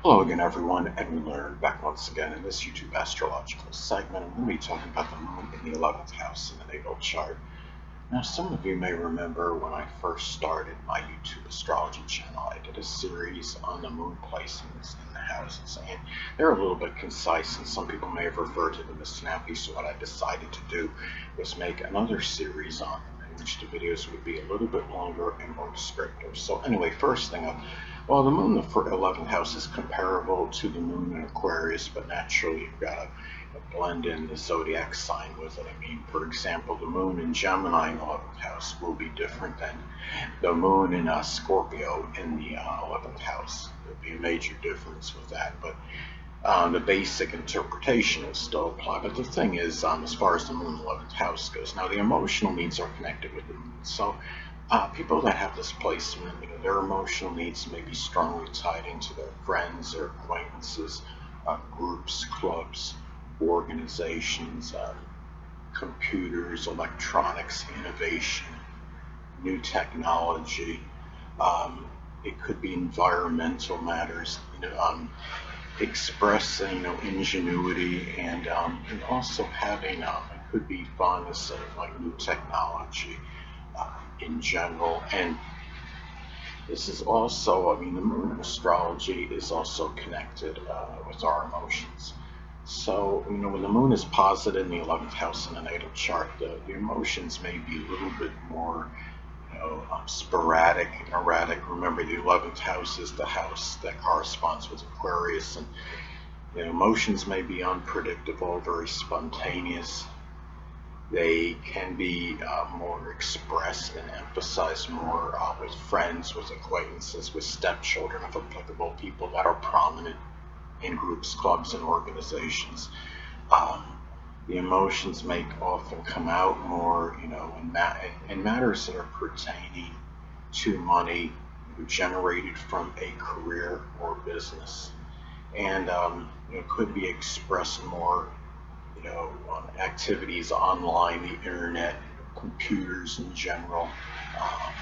Hello again, everyone. Edwin Learnard back once again in this YouTube astrological segment. I'm going to be talking about the moon in the 11th house in the natal chart. Now, some of you may remember when I first started my YouTube astrology channel, I did a series on the moon placements in the houses, and they're a little bit concise, and some people may have referred to them as snappy. So what I decided to do was make another series on them, in which the videos would be a little bit longer and more descriptive. So anyway, first thing up. Well, the moon in the 11th house is comparable to the moon in Aquarius, but naturally you've got to blend in the zodiac sign with it. I mean, for example, the moon in Gemini in the 11th house will be different than the moon in Scorpio in the 11th house. There'll be a major difference with that, but the basic interpretation will still apply. But the thing is, as far as the moon 11th house goes, now the emotional needs are connected with the moon. So people that have this placement, their emotional needs may be strongly tied into their friends, their acquaintances, groups, clubs, organizations, computers, electronics, innovation, new technology. It could be environmental matters, expressing ingenuity, and also having it could be fondness of like new technology in general. And this is also, I mean, the moon in astrology is also connected with our emotions. So, when the moon is positive in the 11th house in the natal chart, the emotions may be a little bit more, sporadic and erratic. Remember, the 11th house is the house that corresponds with Aquarius, and emotions may be unpredictable, very spontaneous. They can be more expressed and emphasized more with friends, with acquaintances, with stepchildren, if applicable, people that are prominent in groups, clubs, and organizations. Um, the emotions may often come out more, in matters that are pertaining to money generated from a career or business, and could be expressed more, on activities online, the internet, computers in general,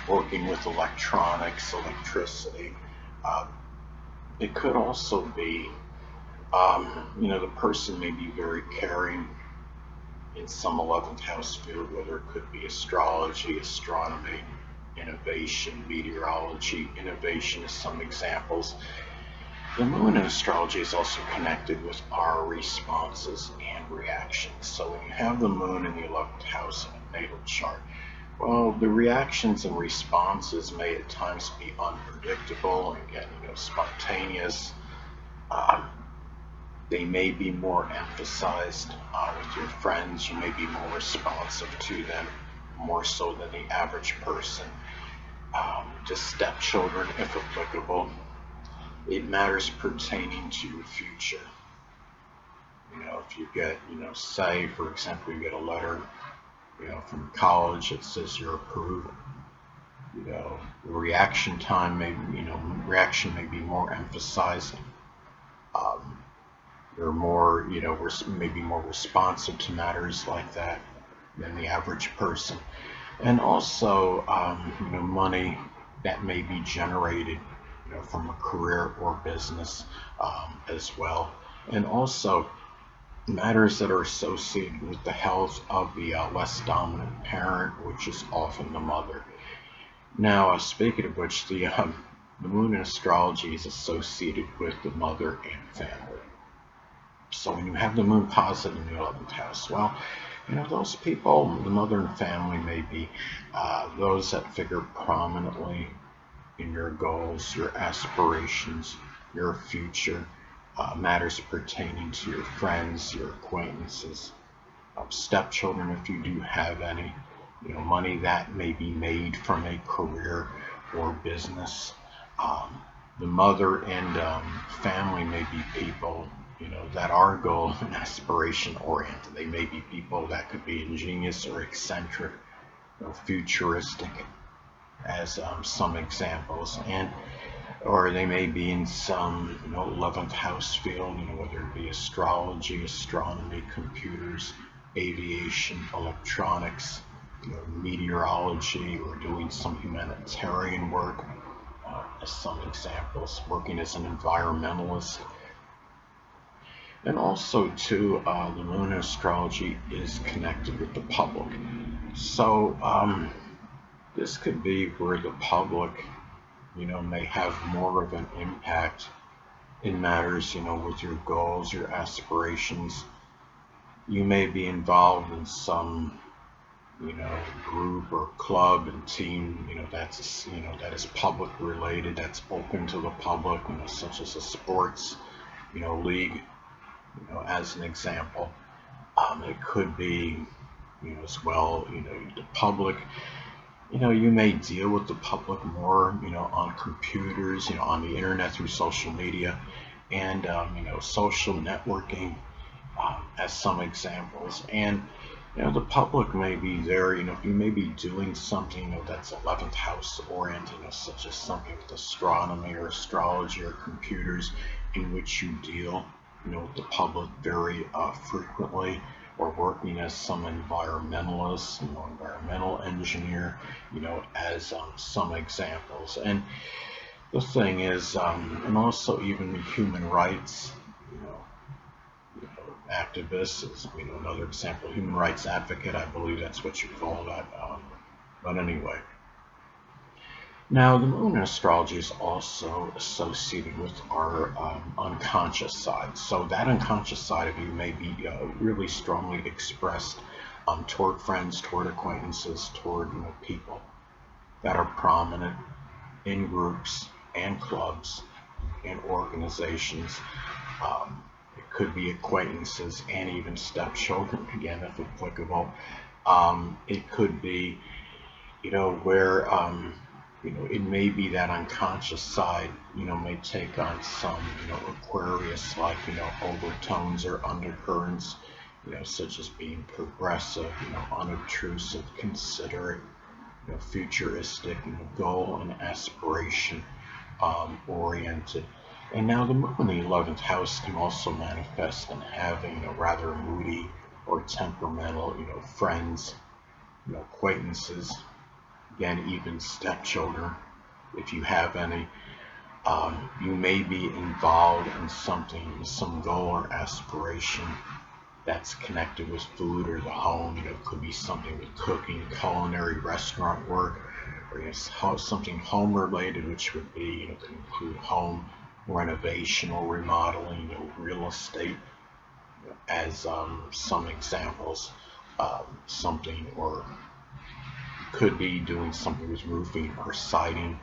working with electronics, electricity. Uh, it could also be, the person may be very caring in some 11th house field, whether it could be astrology, astronomy, innovation, meteorology. Innovation is some examples. The moon in astrology is also connected with our responses and reactions. So when you have the moon in the 11th house in a natal chart, well, the reactions and responses may at times be unpredictable and again, spontaneous. Um, they may be more emphasized with your friends. You may be more responsive to them, more so than the average person. To stepchildren, if applicable. It matters pertaining to your future. If you get, say, for example, you get a letter, from college that says you're approved, the reaction time may, reaction may be more emphasized. Um, you're more, maybe more responsive to matters like that than the average person. And also, money that may be generated, from a career or business as well. And also, matters that are associated with the health of the less dominant parent, which is often the mother. Now, speaking of which, the moon in astrology is associated with the mother and family. So when you have the moon positive in the 11th house, well, those people, the mother and family, may be those that figure prominently in your goals, your aspirations, your future, matters pertaining to your friends, your acquaintances, stepchildren if you do have any, money that may be made from a career or business. Um, the mother and family may be people, that are goal and aspiration oriented. They may be people that could be ingenious or eccentric or futuristic, as some examples, and or they may be in some 11th house field, whether it be astrology, astronomy, computers, aviation, electronics, meteorology, or doing some humanitarian work, as some examples, working as an environmentalist. And also too, the moon astrology is connected with the public. So this could be where the public, may have more of an impact in matters, with your goals, your aspirations. You may be involved in some, group or club and team, that is public related, that's open to the public, such as a sports, league, as an example. It could be, as well, the public, you may deal with the public more, on computers, on the internet through social media and, social networking, as some examples. And, the public may be there, you may be doing something, that's 11th house oriented, such as something with astronomy or astrology or computers, in which you deal, with the public very frequently, or working as some environmentalist, environmental engineer, as some examples. And the thing is, and also even human rights, activist is, another example. Human rights advocate, I believe that's what you call that. But anyway, now the moon astrology is also associated with our unconscious side. So that unconscious side of you may be really strongly expressed toward friends, toward acquaintances, toward people that are prominent in groups and clubs and organizations. It could be acquaintances and even stepchildren, again, if applicable. It could be, where, it may be that unconscious side, may take on some, Aquarius-like, overtones or undercurrents, such as being progressive, unobtrusive, considerate, futuristic, goal and aspiration oriented. And now the moon in the 11th house can also manifest in having, rather moody or temperamental, friends, acquaintances, again, even stepchildren, if you have any. You may be involved in something, some goal or aspiration that's connected with food or the home. It could be something with cooking, culinary, restaurant work, or something home related, which would be, could include home renovation or remodeling, real estate, as some examples. Something, or could be doing something with roofing or siding,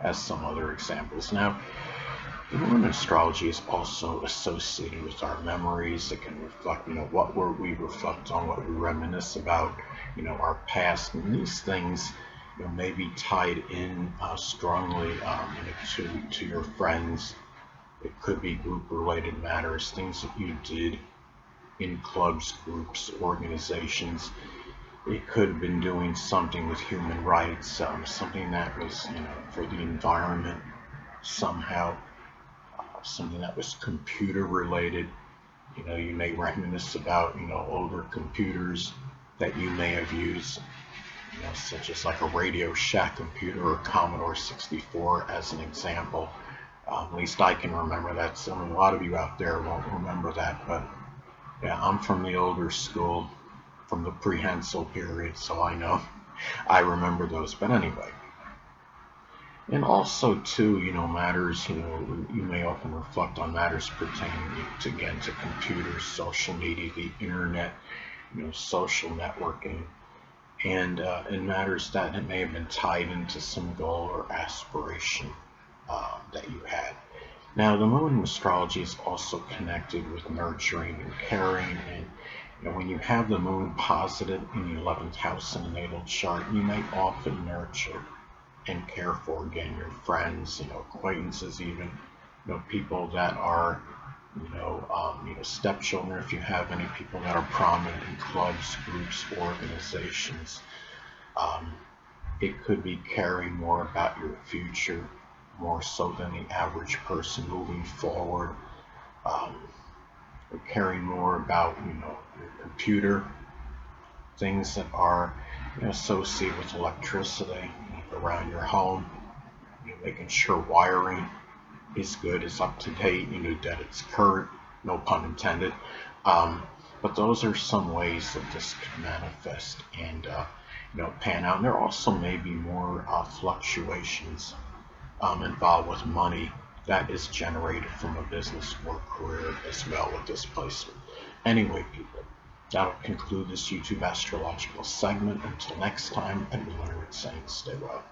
as some other examples. Now, the moon astrology is also associated with our memories. It can reflect, what we reflect on, what we reminisce about, our past, and these things, may be tied in strongly to your friends. It could be group-related matters, things that you did in clubs, groups, organizations. It could have been doing something with human rights, something that was, for the environment somehow, something that was computer related. You may reminisce about, older computers that you may have used, such as like a Radio Shack computer or Commodore 64 as an example. At least I can remember that. So a lot of you out there won't remember that, but yeah, I'm from the older school, from the prehensile period, so I know, I remember those. But anyway, and also too, matters, you may often reflect on matters pertaining to, again, to computers, social media, the internet, social networking, and matters that it may have been tied into some goal or aspiration that you had. Now, the moon in astrology is also connected with nurturing and caring, and when you have the moon positive in the 11th house in a natal chart, you may often nurture and care for, again, your friends, acquaintances, even, people that are, stepchildren, if you have any, people that are prominent in clubs, groups, organizations. It could be caring more about your future, more so than the average person moving forward, or caring more about, your computer, things that are, associated with electricity around your home, making sure wiring is good, is up to date, that it's current, no pun intended. But those are some ways that this can manifest and pan out. And there also may be more fluctuations involved with money that is generated from a business or career as well with this placement. Anyway, people, that'll conclude this YouTube astrological segment. Until next time, Edwin Learnard saying stay well.